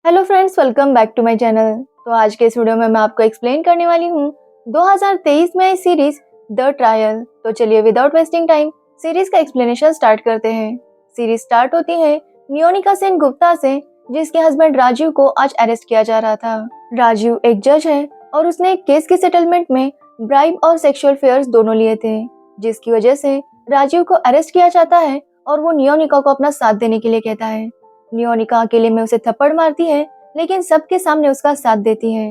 Hello friends, welcome back to my channel. तो आज के इस वीडियो में मैं आपको एक्सप्लेन करने वाली हूँ 2023 में आई सीरीज द ट्रायल। तो चलिए विदाउट वेस्टिंग टाइम सीरीज का एक्सप्लेनेशन स्टार्ट करते हैं। सीरीज स्टार्ट होती है नियोनिका सेन गुप्ता से, जिसके हस्बैंड राजीव को आज अरेस्ट किया जा रहा था। राजीव एक जज है और उसने एक केस के सेटलमेंट में ब्राइब और सेक्सुअल फेयर्स दोनों लिए थे, जिसकी वजह से राजीव को अरेस्ट किया जाता है और वो नियोनिका को अपना साथ देने के लिए कहता है। नियोनिका अकेले में उसे थप्पड़ मारती है, लेकिन सबके सामने उसका साथ देती है।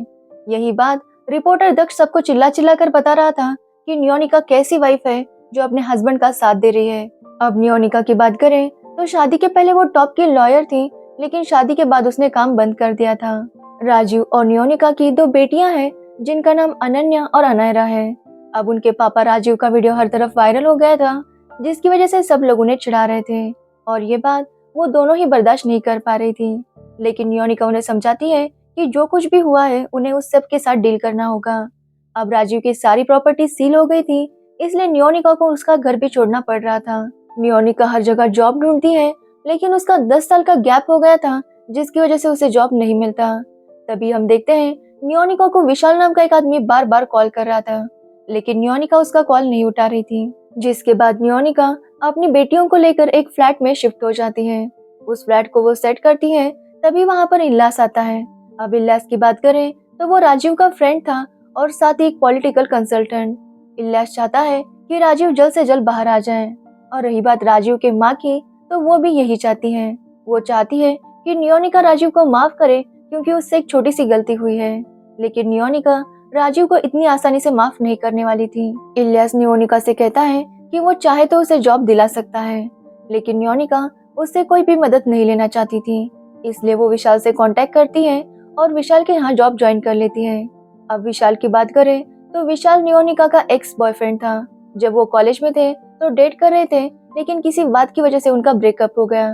यही बात रिपोर्टर दक्ष सबको चिल्ला चिल्ला कर बता रहा था कि नियोनिका कैसी वाइफ है जो अपने हस्बैंड का साथ दे रही है। अब नियोनिका की बात करें तो शादी के पहले वो टॉप की लॉयर थी, लेकिन शादी के बाद उसने काम बंद कर दिया था। राजीव और नियोनिका की दो बेटियां हैं, जिनका नाम अनन्या और अनायरा है। अब उनके पापा राजीव का वीडियो हर तरफ वायरल हो गया था, जिसकी वजह से सब लोग उन्हें चिढ़ा रहे थे और ये बात वो दोनों ही बर्दाश्त नहीं कर पा रही थी। लेकिन नियोनिका उन्हें समझाती है कि जो कुछ भी हुआ है उन्हें उस सब के साथ डील करना होगा। अब राजीव की सारी प्रॉपर्टी सील हो गई थी, इसलिए नियोनिका को उसका घर भी छोड़ना पड़ रहा था। नियोनिका हर जगह जॉब ढूंढती है, लेकिन उसका 10 साल का गैप हो गया था, जिसकी वजह से उसे जॉब नहीं मिलता। तभी हम देखते हैं नियोनिका को विशाल नाम का एक आदमी बार बार कॉल कर रहा था, लेकिन नियोनिका उसका कॉल नहीं उठा रही थी। जिसके बाद नियोनिका अपनी बेटियों को लेकर एक फ्लैट में शिफ्ट हो जाती है। उस फ्लैट को वो सेट करती है, तभी वहाँ पर इल्लास आता है। अब इल्लास की बात करें तो वो राजीव का फ्रेंड था और साथ ही एक पॉलिटिकल कंसल्टेंट। इल्लास चाहता है कि राजीव जल्द से जल्द बाहर आ जाए। और रही बात राजीव के माँ की, तो वो भी यही चाहती है। वो चाहती है कि नियोनिका राजीव को माफ करे, क्योंकि उससे एक छोटी सी गलती हुई है। लेकिन नियोनिका राजीव को इतनी आसानी से माफ नहीं करने वाली थी। इलियास नियोनिका से कहता है कि वो चाहे तो उसे जॉब दिला सकता है, लेकिन नियोनिका उससे कोई भी मदद नहीं लेना चाहती थी। इसलिए वो विशाल से कांटेक्ट करती है और विशाल के यहाँ जॉब ज्वाइन कर लेती है। अब विशाल की बात करें तो विशाल नियोनिका का एक्स बॉयफ्रेंड था। जब वो कॉलेज में थे तो डेट कर रहे थे, लेकिन किसी बात की वजह से उनका ब्रेकअप हो गया।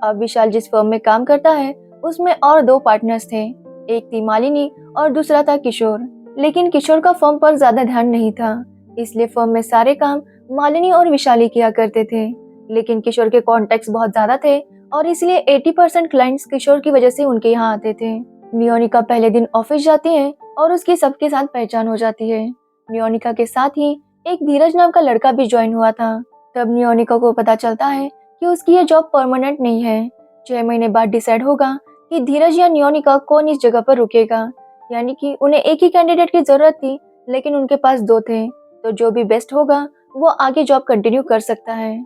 अब विशाल जिस फर्म में काम करता है उसमें और दो पार्टनर्स थे, एक थी मालिनी और दूसरा था किशोर। लेकिन किशोर का फर्म पर ज्यादा ध्यान नहीं था, इसलिए फर्म में सारे काम मालिनी और विशाली किया करते थे। लेकिन किशोर के कॉन्टेक्ट्स बहुत ज्यादा थे और इसलिए 80% क्लाइंट्स किशोर की वजह से उनके यहाँ आते थे। नियोनिका पहले दिन ऑफिस जाती है और उसकी सबके साथ पहचान हो जाती है। नियोनिका के साथ ही एक धीरज नाम का लड़का भी ज्वाइन हुआ था। तब नियोनिका को पता चलता है कि उसकी ये जॉब परमानेंट नहीं है। 6 महीने बाद डिसाइड होगा कि धीरज या नियोनिका कौन इस जगह पर रुकेगा। यानी कि उन्हें एक ही कैंडिडेट की जरूरत थी, लेकिन उनके पास दो थे, तो जो भी बेस्ट होगा वो आगे जॉब कंटिन्यू कर सकता है।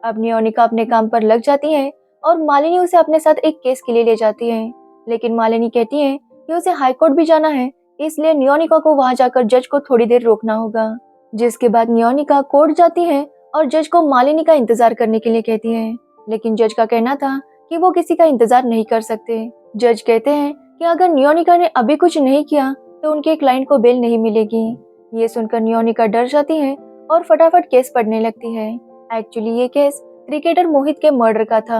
अब नियोनिका अपने काम पर लग जाती है और मालिनी उसे अपने साथ एक केस के लिए ले जाती है। लेकिन मालिनी कहती है कि उसे हाई कोर्ट भी जाना है, इसलिए नियोनिका को वहां जाकर जज को थोड़ी देर रोकना होगा। जिसके बाद नियोनिका कोर्ट जाती है और जज को मालिनी का इंतजार करने के लिए कहती है। लेकिन जज का कहना था कि वो किसी का इंतजार नहीं कर सकते। जज कहते हैं कि अगर नियोनिका ने अभी कुछ नहीं किया तो उनके क्लाइंट को बेल नहीं मिलेगी। ये सुनकर नियोनिका डर जाती है और फटाफट केस पढ़ने लगती है। एक्चुअली ये केस क्रिकेटर मोहित के मर्डर का था।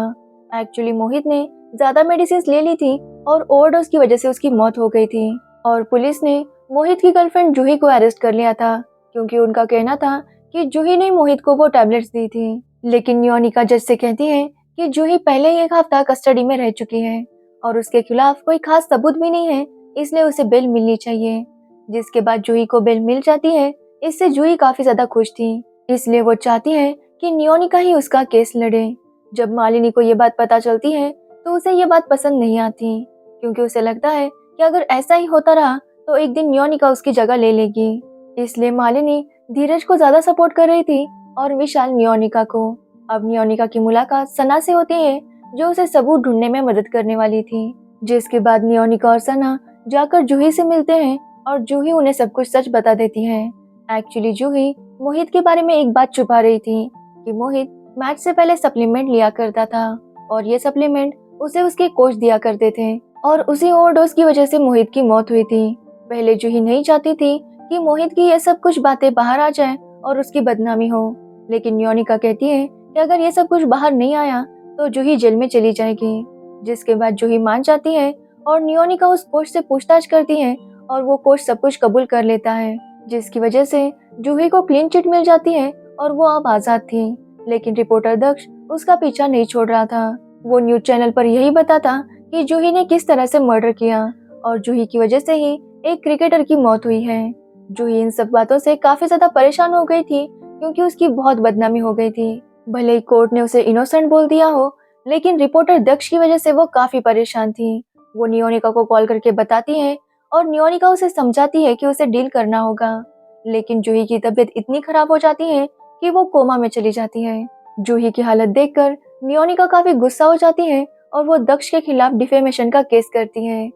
एक्चुअली मोहित ने ज्यादा मेडिसिन ले ली थी और ओवरडोज की वजह से उसकी मौत हो गई थी और पुलिस ने मोहित की गर्लफ्रेंड जूही को अरेस्ट कर लिया था, क्योंकि उनका कहना था कि जूही ने मोहित को वो टैबलेट्स दी थी। लेकिन नियोनिका जज से कहती है कि जूही पहले ही एक हफ्ता कस्टडी में रह चुकी है और उसके खिलाफ कोई खास सबूत भी नहीं है, इसलिए उसे बेल मिलनी चाहिए। जिसके बाद जूही को बेल मिल जाती है। इससे जूही काफी ज्यादा खुश थी, इसलिए वो चाहती है कि नियोनिका ही उसका केस लड़े। जब मालिनी को ये बात पता चलती है तो उसे ये बात पसंद नहीं आती, क्योंकि उसे लगता है कि अगर ऐसा ही होता रहा तो एक दिन नियोनिका उसकी जगह ले लेगी। इसलिए मालिनी धीरज को ज्यादा सपोर्ट कर रही थी और विशाल नियोनिका को। अब नियोनिका की मुलाकात सना से होती है, जो उसे सबूत ढूंढने में मदद करने वाली थी। जिसके बाद नियोनिका और सना जाकर जूही से मिलते हैं और जूही उन्हें सब कुछ सच बता देती है। एक्चुअली जूही मोहित के बारे में एक बात छुपा रही थी कि मोहित मैच से पहले सप्लीमेंट लिया करता था और ये सप्लीमेंट उसे उसके कोच दिया करते थे और उसी ओवरडोज की वजह से मोहित की मौत हुई थी। पहले जूही नहीं चाहती थी कि मोहित की ये सब कुछ बातें बाहर आ जाए और उसकी बदनामी हो, लेकिन नियोनिका कहती है कि अगर ये सब कुछ बाहर नहीं आया तो जूही जेल में चली जाएगी। जिसके बाद जूही मान जाती है और नियोनिका उस कोच से पूछताछ करती है और वो कोच सब कुछ कबूल कर लेता है, जिसकी वजह से जूही को क्लीन चिट मिल जाती है और वो अब आजाद थी। लेकिन रिपोर्टर दक्ष उसका पीछा नहीं छोड़ रहा था। वो न्यूज चैनल पर यही बताता कि कि जूही ने किस तरह से मर्डर किया और जूही की वजह से ही एक क्रिकेटर की मौत हुई है। जूही इन सब बातों से काफी ज्यादा परेशान हो गई थी क्योंकि उसकी बहुत बदनामी हो गई थी। भले ही कोर्ट ने उसे इनोसेंट बोल दिया हो, लेकिन रिपोर्टर दक्ष की वजह से वो काफी परेशान थी। वो नियोनिका को कॉल करके बताती है और नियोनिका उसे समझाती है कि उसे डील करना होगा, लेकिन जूही की तबीयत इतनी खराब हो जाती है कि वो कोमा में चली जाती है। जूही की हालत देखकर नियोनिका काफी गुस्सा हो जाती है और वो दक्ष के खिलाफ डिफेमेशन का केस करती है।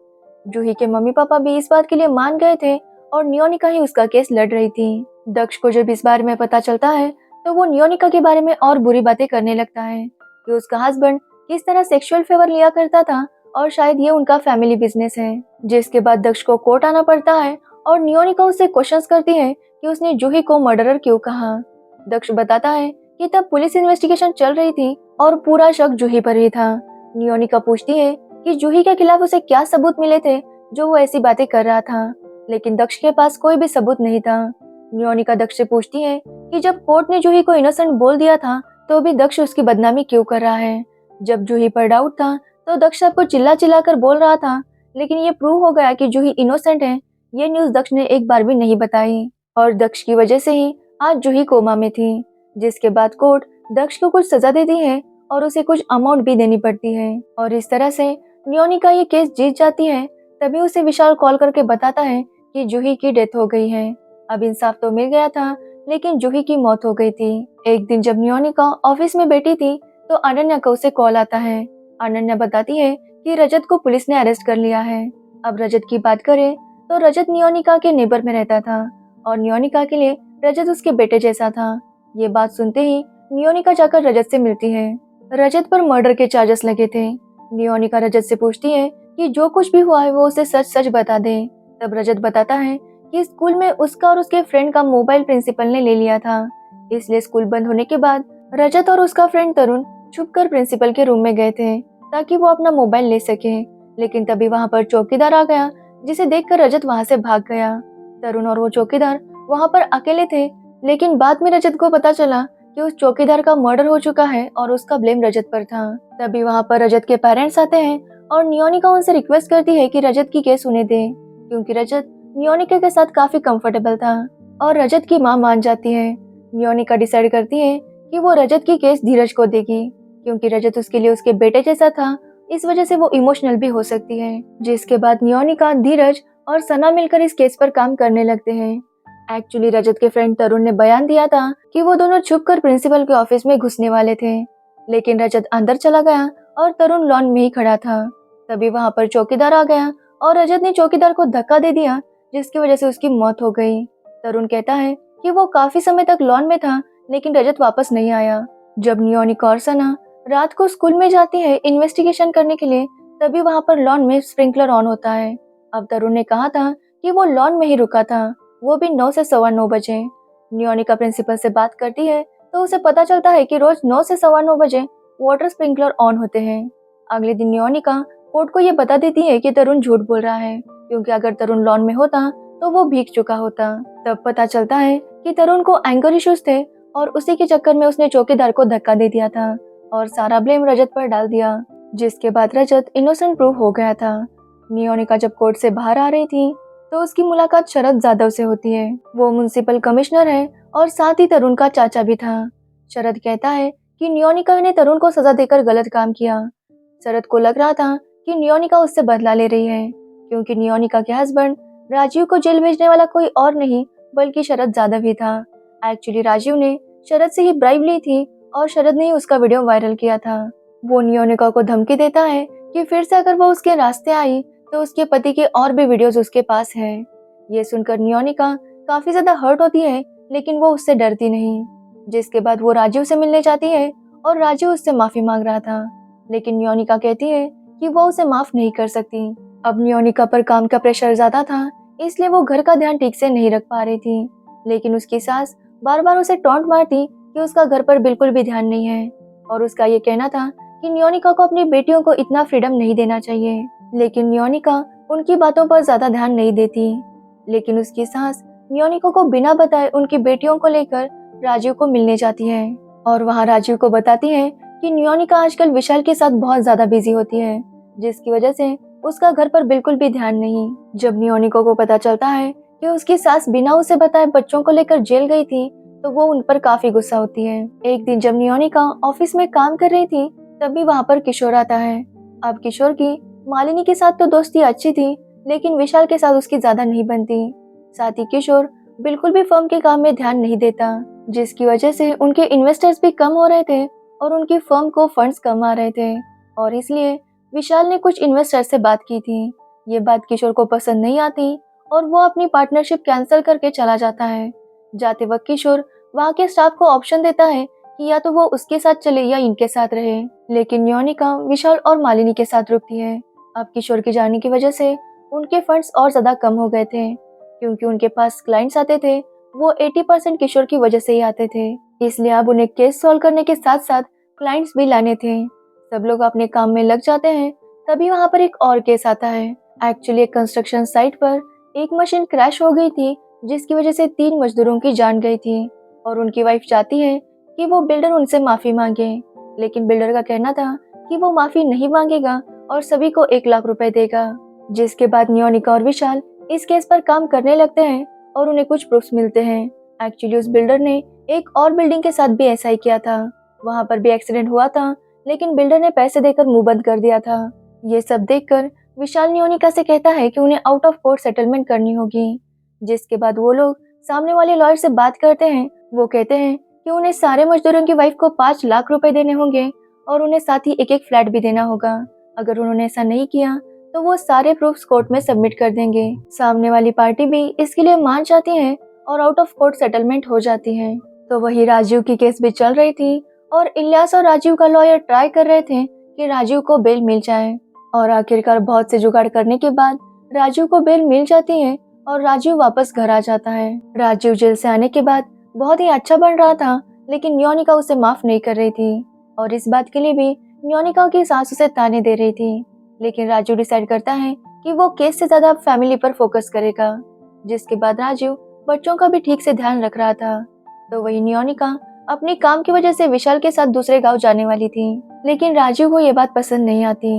जूही के मम्मी पापा भी इस बात के लिए मान गए थे और नियोनिका ही उसका केस लड़ रही थी। दक्ष को जब इस बारे में पता चलता है तो वो नियोनिका के बारे में और बुरी बातें करने लगता है कि उसका हस्बैंड किस तरह सेक्सुअल फेवर लिया करता था और शायद ये उनका फैमिली बिजनेस है। जिसके बाद दक्ष को कोर्ट आना पड़ता है और नियोनिका उससे क्वेश्चंस करती है कि उसने जूही को मर्डरर क्यों कहा। दक्ष बताता है कि तब पुलिस इन्वेस्टिगेशन चल रही थी और पूरा शक जूही पर ही था। नियोनिका पूछती है कि जूही के खिलाफ उसे क्या सबूत मिले थे जो वो ऐसी बातें कर रहा था, लेकिन दक्ष के पास कोई भी सबूत नहीं था। नियोनिका दक्ष से पूछती है कि जब कोर्ट ने जूही को इनोसेंट बोल दिया था तो भी दक्ष उसकी बदनामी क्यों कर रहा है। जब जूही पर डाउट था तो दक्ष सबको चिल्ला चिल्ला कर बोल रहा था, लेकिन ये प्रूव हो गया कि जूही इनोसेंट है। ये न्यूज दक्ष ने एक बार भी नहीं बताई और दक्ष की वजह से ही आज जूही कोमा में थी। जिसके बाद कोर्ट दक्ष को कुछ सजा देती है और उसे कुछ अमाउंट भी देनी पड़ती है और इस तरह से नियोनिका ये केस जीत जाती है। तभी उसे विशाल कॉल करके बताता है कि जूही की डेथ हो गई है। अब इंसाफ तो मिल गया था, लेकिन जूही की मौत हो गई थी। एक दिन जब नियोनिका ऑफिस में बैठी थी तो अनन्या का उसे कॉल आता है। अनन्या बताती है कि रजत को पुलिस ने अरेस्ट कर लिया है। अब रजत की बात करें तो रजत नियोनिका के नेबर में रहता था और नियोनिका के लिए रजत उसके बेटे जैसा था। ये बात सुनते ही नियोनिका जाकर रजत से मिलती है। रजत पर मर्डर के चार्जेस लगे थे। नियोनिका रजत से पूछती है कि जो कुछ भी हुआ है वो उसे सच सच बता दे। तब रजत बताता है कि स्कूल में उसका और उसके फ्रेंड का मोबाइल प्रिंसिपल ने ले लिया था, इसलिए स्कूल बंद होने के बाद रजत और उसका फ्रेंड तरुण छुपकर प्रिंसिपल के रूम में गए थे ताकि वो अपना मोबाइल ले सके। लेकिन तभी वहाँ पर चौकीदार आ गया, जिसे देखकर रजत वहाँ से भाग गया। तरुण और वो चौकीदार वहाँ पर अकेले थे, लेकिन बाद में रजत को पता चला कि उस चौकीदार का मर्डर हो चुका है और उसका ब्लेम रजत पर था। तभी वहाँ पर रजत के पेरेंट्स आते हैं और नियोनिका उनसे रिक्वेस्ट करती है कि रजत की केस उन्हें दे, क्योंकि रजत नियोनिका के साथ काफी कंफर्टेबल था और रजत की माँ मान जाती है। नियोनिका डिसाइड करती है कि वो रजत की केस धीरज को देगी, क्योंकि रजत उसके लिए उसके बेटे जैसा था, इस वजह से वो इमोशनल भी हो सकती है। जिसके बाद नियोनिका, धीरज और सना मिलकर इस केस पर काम करने लगते हैं। एक्चुअली रजत के फ्रेंड तरुण ने बयान दिया था कि वो दोनों छुपकर प्रिंसिपल के ऑफिस में घुसने वाले थे, लेकिन रजत अंदर चला गया और तरुण लॉन में ही खड़ा था। तभी वहाँ पर चौकीदार आ गया और रजत ने चौकीदार को धक्का दे दिया, जिसकी वजह से उसकी मौत हो गई। तरुण कहता है कि वो काफी समय तक लॉन में था, लेकिन रजत वापस नहीं आया। जब नियोनिका और सना रात को स्कूल में जाती है इन्वेस्टिगेशन करने के लिए, तभी वहाँ पर लॉन में स्प्रिंकलर ऑन होता है। अब तरुण ने कहा था कि वो लॉन में ही रुका था, वो भी 9 से 9:15 बजे। नियोनिका प्रिंसिपल से बात करती है तो उसे पता चलता है कि रोज 9 से 9:15 बजे वाटर स्प्रिंकलर ऑन होते हैं। अगले दिन नियोनिका कोर्ट को ये बता देती है कि तरुण झूठ बोल रहा है, क्योंकि अगर तरुण लॉन में होता तो वो भीग चुका होता। तब पता चलता है कि तरुण को एंगर इश्यूज थे और उसी के चक्कर में उसने चौकीदार को धक्का दे दिया था और सारा ब्लेम रजत पर डाल दिया, जिसके बाद रजत इनोसेंट प्रूव हो गया था। नियोनिका जब कोर्ट से बाहर आ रही थी तो उसकी मुलाकात शरद जादव से होती है। वो म्युनिसिपल कमिश्नर है और साथ ही तरुण का चाचा भी था। शरद कहता है कि नियोनिका ने तरुण को सजा देकर गलत काम किया। शरद को लग रहा था कि नियोनिका उससे बदला ले रही है, क्योंकि नियोनिका के हस्बैंड राजीव को जेल भेजने वाला कोई और नहीं बल्कि शरद जादव ही था। एक्चुअली राजीव ने शरद से ही ब्राइब ली थी और शरद ने ही उसका वीडियो वायरल किया था। वो नियोनिका को धमकी देता है कि फिर से अगर वो उसके रास्ते आई तो उसके पति के और भी वीडियोस उसके पास हैं। ये सुनकर नियोनिका काफी ज्यादा हर्ट होती है, लेकिन वो उससे डरती नहीं। जिसके बाद वो राजीव से मिलने जाती है और राजीव उससे माफी मांग रहा था, लेकिन नियोनिका कहती है कि वो उसे माफ नहीं कर सकती। अब नियोनिका पर काम का प्रेशर ज्यादा था, इसलिए वो घर का ध्यान ठीक से नहीं रख पा रही थी, लेकिन उसकी सास बार बार उसे टॉन्ट मारती कि उसका घर पर बिल्कुल भी ध्यान नहीं है और उसका ये कहना था कि नियोनिका को अपनी बेटियों को इतना फ्रीडम नहीं देना चाहिए। लेकिन नियोनिका उनकी बातों पर ज्यादा ध्यान नहीं देती। लेकिन उसकी सास नियोनिका को बिना बताए उनकी बेटियों को लेकर राजीव को मिलने जाती है और वहाँ राजीव को बताती है कि नियोनिका आजकल विशाल के साथ बहुत ज्यादा बिजी होती है, जिसकी वजह से उसका घर पर बिल्कुल भी ध्यान नहीं। जब नियोनिको को पता चलता है कि उसकी सास बिना उसे बताए बच्चों को लेकर जेल गई थी, तो वो उन पर काफी गुस्सा होती है। एक दिन जब नियोनिका ऑफिस में काम कर रही थी, तभी वहाँ पर किशोर आता है। अब किशोर की मालिनी के साथ तो दोस्ती अच्छी थी, लेकिन विशाल के साथ उसकी ज्यादा नहीं बनती। साथ ही किशोर बिल्कुल भी फर्म के काम में ध्यान नहीं देता, जिसकी वजह से उनके इन्वेस्टर्स भी कम हो रहे थे और उनकी फर्म को फंड्स कम आ रहे थे। और इसलिए विशाल ने कुछ इन्वेस्टर से बात की थी। ये बात किशोर को पसंद नहीं आती और वो अपनी पार्टनरशिप कैंसिल करके चला जाता है। जाते वक्त किशोर वहाँ के स्टाफ को ऑप्शन देता है कि या तो वो उसके साथ चले या इनके साथ रहे, लेकिन नियोनिका विशाल और मालिनी के साथ रुकती है। अब किशोर की जाने की वजह से उनके फंड्स और ज्यादा कम हो गए थे, क्योंकि उनके पास क्लाइंट्स आते थे वो 80% किशोर की वजह से ही आते थे। इसलिए अब उन्हें केस सॉल्व करने के साथ साथ क्लाइंट्स भी लाने थे। सब लोग अपने काम में लग जाते हैं, तभी वहाँ पर एक और केस आता है। एक्चुअली एक कंस्ट्रक्शन साइट पर एक मशीन क्रैश हो गई थी, जिसकी वजह से 3 मजदूरों की जान गई थी और उनकी वाइफ चाहती है कि वो बिल्डर उनसे माफी मांगे, लेकिन बिल्डर का कहना था कि वो माफी नहीं मांगेगा और सभी को 1 लाख रुपए देगा। जिसके बाद नियोनिका और विशाल इस केस पर काम करने लगते हैं और उन्हें कुछ प्रूफ्स मिलते हैं। एक्चुअली उस बिल्डर ने एक और बिल्डिंग के साथ भी ऐसा ही किया था। वहाँ पर भी एक्सीडेंट हुआ था, लेकिन बिल्डर ने पैसे देकर मुंह बंद कर दिया था। ये सब देखकर विशाल नियोनिका से कहता है कि उन्हें आउट ऑफ कोर्ट सेटलमेंट करनी होगी। जिसके बाद वो लोग सामने वाले लॉयर से बात करते हैं। वो कहते हैं कि उन्हें सारे मजदूरों की वाइफ को 5 लाख रुपए देने होंगे और उन्हें साथ ही एक फ्लैट भी देना होगा। अगर उन्होंने ऐसा नहीं किया तो वो सारे प्रूफ्स कोर्ट में सबमिट कर देंगे। सामने वाली पार्टी भी इसके लिए मान जाती है और आउट ऑफ कोर्ट सेटलमेंट हो जाती है। तो वही राजीव की केस भी चल रही थी और इलियास और राजीव का लॉयर ट्राई कर रहे थे कि राजीव को बेल मिल जाए। और आखिरकार बहुत से जुगाड़ करने के बाद राजीव को बेल मिल जाती है और राजीव वापस घर आ जाता है। राजीव जेल से आने के बाद बहुत ही अच्छा बन रहा था, लेकिन नियोनिका उसे माफ नहीं कर रही थी और इस बात के लिए भी नियोनिका की सास उसे ताने दे रही थी। लेकिन राजीव डिसाइड करता है कि वो केस से ज्यादा फैमिली पर फोकस करेगा। जिसके बाद राजीव बच्चों का भी ठीक से ध्यान रख रहा था। तो वही नियोनिका अपने काम की वजह से विशाल के साथ दूसरे गांव जाने वाली थी, लेकिन राजीव को ये बात पसंद नहीं आती।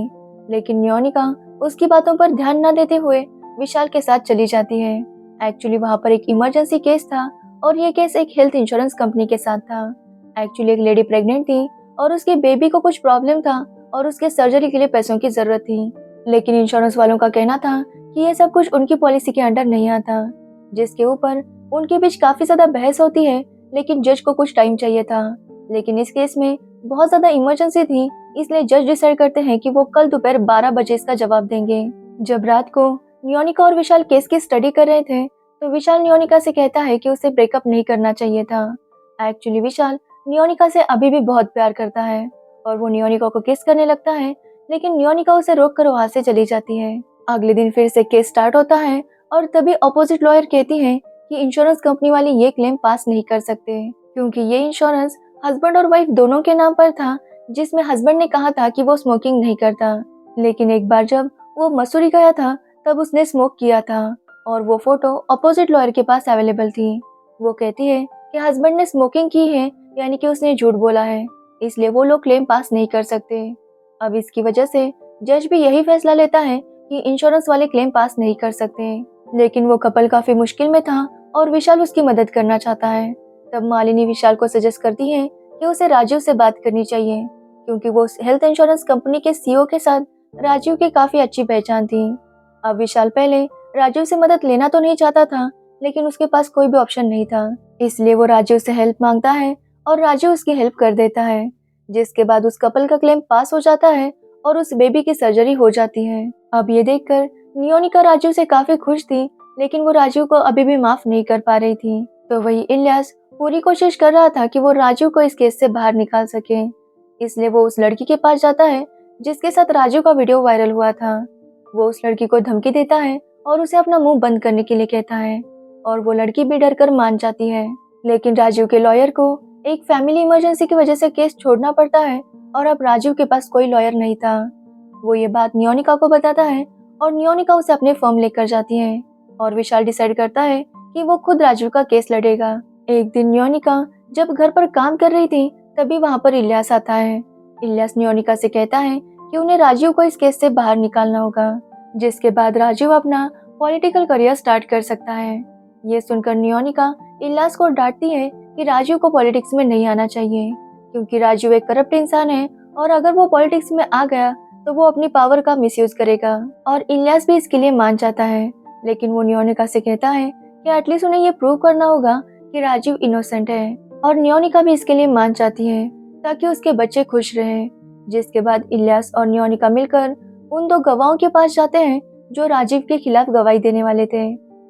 लेकिन नियोनिका उसकी बातों पर ध्यान न देते हुए विशाल के साथ चली जाती है। एक्चुअली वहाँ पर एक इमरजेंसी केस था और ये केस एक हेल्थ इंश्योरेंस कंपनी के साथ था। एक्चुअली एक लेडी प्रेग्नेंट थी और उसके बेबी को कुछ प्रॉब्लम था और उसके सर्जरी के लिए पैसों की जरूरत थी, लेकिन इंश्योरेंस वालों का कहना था कि ये सब कुछ उनकी पॉलिसी के अंडर नहीं आता। जिसके ऊपर उनके बीच काफी ज्यादा बहस होती है, लेकिन जज को कुछ टाइम चाहिए था। लेकिन इस केस में बहुत ज्यादा इमरजेंसी थी, इसलिए जज डिसाइड करते हैं कि वो कल दोपहर 12 बजे इसका जवाब देंगे। जब रात को नियोनिका और विशाल केस की स्टडी कर रहे थे, तो विशाल नियोनिका से कहता है कि उसे ब्रेकअप नहीं करना चाहिए था। एक्चुअली विशाल नियोनिका से अभी भी बहुत प्यार करता है और वो नियोनिका को किस करने लगता है, लेकिन नियोनिका उसे रोक कर वहाँ से चली जाती है। अगले दिन फिर से केस स्टार्ट होता है और तभी अपोजिट लॉयर कहती है कि इंश्योरेंस कंपनी वाले ये क्लेम पास नहीं कर सकते, क्योंकि ये इंश्योरेंस हस्बैंड और वाइफ दोनों के नाम पर था, जिसमें हस्बैंड ने कहा था कि वो स्मोकिंग नहीं करता, लेकिन एक बार जब वो मसूरी गया था तब उसने स्मोक किया था और वो फोटो अपोजिट लॉयर के पास अवेलेबल थी। वो कहती है कि हस्बैंड ने स्मोकिंग की है, यानी कि उसने झूठ बोला है, इसलिए वो लोग क्लेम पास नहीं कर सकते। अब इसकी वजह से जज भी यही फैसला लेता है कि इंश्योरेंस वाले क्लेम पास नहीं कर सकते। लेकिन वो कपल काफी मुश्किल में था और विशाल उसकी मदद करना चाहता है। तब मालिनी विशाल को सजेस्ट करती है कि उसे राजीव से बात करनी चाहिए, क्योंकि वो हेल्थ इंश्योरेंस कंपनी के सीईओ के साथ राजीव की काफी अच्छी पहचान थी। अब विशाल पहले राजीव से मदद लेना तो नहीं चाहता था, लेकिन उसके पास कोई भी ऑप्शन नहीं था, इसलिए वो राजीव से हेल्प मांगता है और राजीव उसकी हेल्प कर देता है। जिसके बाद उस कपल का क्लेम पास हो जाता है और उस बेबी की सर्जरी हो जाती है। अब ये देखकर नियोनिका राजीव से काफी खुश थी, लेकिन वो राजीव को अभी भी माफ नहीं कर पा रही थी। तो वही इलियास पूरी कोशिश कर रहा था कि वो राजीव को इस केस से बाहर निकाल सके, इसलिए वो उस लड़की के पास जाता है जिसके साथ राजीव का वीडियो वायरल हुआ था। वो उस लड़की को धमकी देता है और उसे अपना मुंह बंद करने के लिए कहता है और वो लड़की भी डर कर मान जाती है। लेकिन राजीव के लॉयर को एक फैमिली इमरजेंसी की वजह से केस छोड़ना पड़ता है और अब राजीव के पास कोई लॉयर नहीं था। वो ये बात नियोनिका को बताता है और नियोनिका उसे अपने फर्म लेकर जाती है और विशाल डिसाइड करता है कि वो खुद राजीव का केस लड़ेगा। एक दिन नियोनिका जब घर पर काम कर रही थी, तभी वहाँ पर इलियास आता है। इलियास नियोनिका से कहता है कि उन्हें राजीव को इस केस से बाहर निकालना होगा, जिसके बाद राजीव अपना पॉलिटिकल करियर स्टार्ट कर सकता है। ये सुनकर नियोनिका इलियास को डांटती है कि राजीव को पॉलिटिक्स में नहीं आना चाहिए, क्योंकि राजीव एक करप्ट इंसान है और अगर वो पॉलिटिक्स में आ गया तो वो अपनी पावर का मिसयूज करेगा। और इलियास भी इसके लिए मान जाता है, लेकिन वो नियोनिका से कहता है कि एटलीस्ट उन्हें ये प्रूव करना होगा कि राजीव इनोसेंट है। और नियोनिका भी इसके लिए मान जाती है ताकि उसके बच्चे खुश रहें। जिसके बाद इलियास और नियोनिका मिलकर उन दो गवाहों के पास जाते हैं जो राजीव के खिलाफ गवाही देने वाले थे।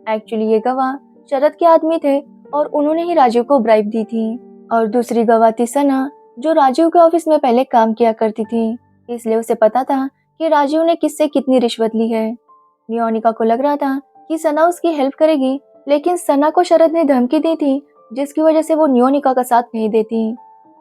एक्चुअली ये गवाह शरद के आदमी थे और उन्होंने ही राजीव को ब्राइब दी थी। और दूसरी गवाह थी सना, जो राजीव के ऑफिस में पहले काम किया करती थी, इसलिए उसे पता था कि राजीव ने किससे कितनी रिश्वत ली है। नियोनिका को लग रहा था कि सना उसकी हेल्प करेगी, लेकिन सना को शरद ने धमकी दी थी, जिसकी वजह से वो नियोनिका का साथ नहीं देती।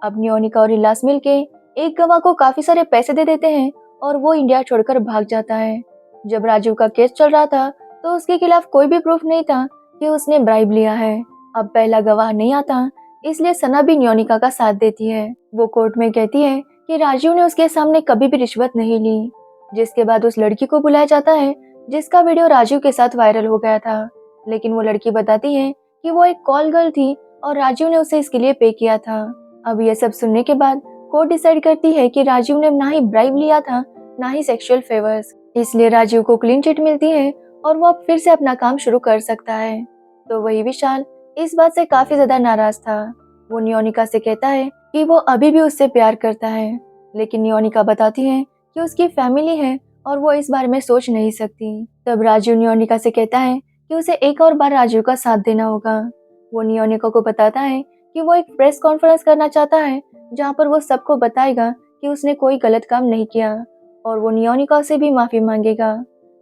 अब नियोनिका और इलियास मिलके एक गवाह को काफी सारे पैसे दे देते हैं और वो इंडिया छोड़कर भाग जाता है। जब राजीव का केस चल रहा था तो उसके खिलाफ कोई भी प्रूफ नहीं था कि उसने ब्राइब लिया है। अब पहला गवाह नहीं आता, इसलिए सना भी नियोनिका का साथ देती है। वो कोर्ट में कहती है कि राजीव ने उसके सामने कभी भी रिश्वत नहीं ली। जिसके बाद उस लड़की को बुलाया जाता है जिसका वीडियो राजीव के साथ वायरल हो गया था, लेकिन वो लड़की बताती है कि वो एक कॉल गर्ल थी और राजीव ने उसे इसके लिए पे किया था। अब ये सब सुनने के बाद कोर्ट डिसाइड करती है कि राजीव ने ना ही ब्राइब लिया था ना ही सेक्सुअल फेवर्स, इसलिए राजीव को क्लीन चिट मिलती है और वो अब फिर से अपना काम शुरू कर सकता है। तो वही विशाल इस बात से काफी ज्यादा नाराज था। वो नियोनिका से कहता है कि वो अभी भी उससे प्यार करता है, लेकिन नियोनिका बताती है कि उसकी फैमिली है और वो इस बारे में सोच नहीं सकती। तब राजीव नियोनिका से कहता है कि उसे एक और बार राजीव का साथ देना होगा। वो नियोनिका को बताता है कि वो एक प्रेस कॉन्फ्रेंस करना चाहता है जहाँ पर वो सबको बताएगा कि उसने कोई गलत काम नहीं किया और वो नियोनिका से भी माफी मांगेगा।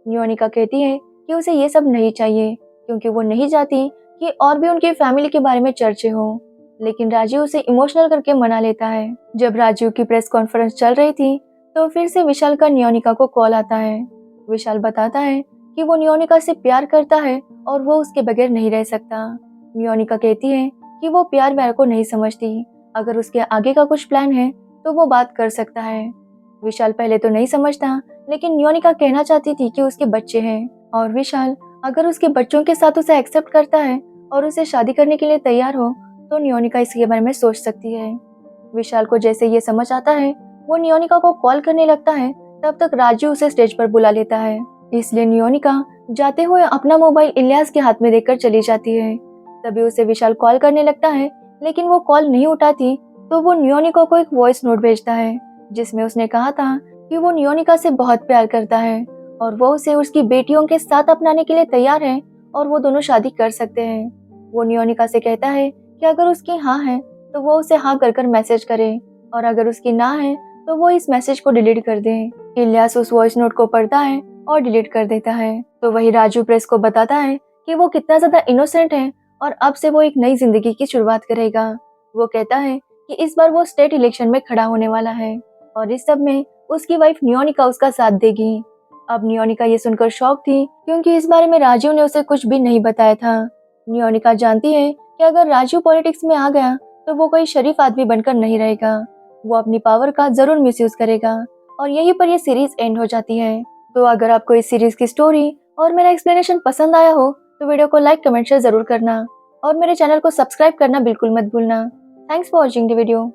नियोनिका कहती है कि उसे ये सब नहीं चाहिए, क्योंकि वो नहीं चाहती कि और भी उनकी फैमिली के बारे में चर्चे हो। लेकिन राजीव उसे इमोशनल करके मना लेता है। जब राजीव की प्रेस कॉन्फ्रेंस चल रही थी तो फिर से विशाल का नियोनिका को कॉल आता है। विशाल बताता है कि वो नियोनिका से प्यार करता है और वो उसके बगैर नहीं रह सकता। नियोनिका कहती है कि वो प्यार व्यार को नहीं समझती, अगर उसके आगे का कुछ प्लान है तो वो बात कर सकता है। विशाल पहले तो नहीं समझता, लेकिन नियोनिका कहना चाहती थी कि उसके बच्चे हैं और विशाल अगर उसके बच्चों के साथ उसे एक्सेप्ट करता है और उसे शादी करने के लिए तैयार हो तो नियोनिका इसके बारे में सोच सकती है। विशाल को जैसे ये समझ आता है वो नियोनिका को कॉल करने लगता है, तब तक राजू उसे स्टेज पर बुला लेता है। इसलिए नियोनिका जाते हुए अपना मोबाइल इलियास के हाथ में देकर चली जाती है। तभी उसे विशाल कॉल करने लगता है, लेकिन वो कॉल नहीं उठाती तो वो नियोनिका को एक वॉइस नोट भेजता है जिसमें उसने कहा था कि वो नियोनिका से बहुत प्यार करता है और वो उसे उसकी बेटियों के साथ अपनाने के लिए तैयार है और वो दोनों शादी कर सकते हैं। वो नियोनिका से कहता है कि अगर उसकी हाँ है तो वो उसे हाँ कर मैसेज करे और अगर उसकी ना है तो वो इस मैसेज को डिलीट कर दे। इलियास उस वॉइस नोट को पढ़ता है और डिलीट कर देता है। तो वही राजू प्रेस को बताता है कि वो कितना ज्यादा इनोसेंट है और अब से वो एक नई जिंदगी की शुरुआत करेगा। वो कहता है कि इस बार वो स्टेट इलेक्शन में खड़ा होने वाला है और इस सब में उसकी वाइफ नियोनिका उसका साथ देगी। अब नियोनिका ये सुनकर शॉक थी, क्योंकि इस बारे में राजू ने उसे कुछ भी नहीं बताया था। नियोनिका जानती है कि अगर राजू पॉलिटिक्स में आ गया तो वो कोई शरीफ आदमी बनकर नहीं रहेगा, वो अपनी पावर का जरूर मिसयूज करेगा और यहीं पर ये सीरीज एंड हो जाती है। तो अगर आपको इस सीरीज की स्टोरी और मेरा एक्सप्लेनेशन पसंद आया हो तो वीडियो को लाइक कमेंट शेयर जरूर करना और मेरे चैनल को सब्सक्राइब करना बिल्कुल मत भूलना। Thanks for watching the video.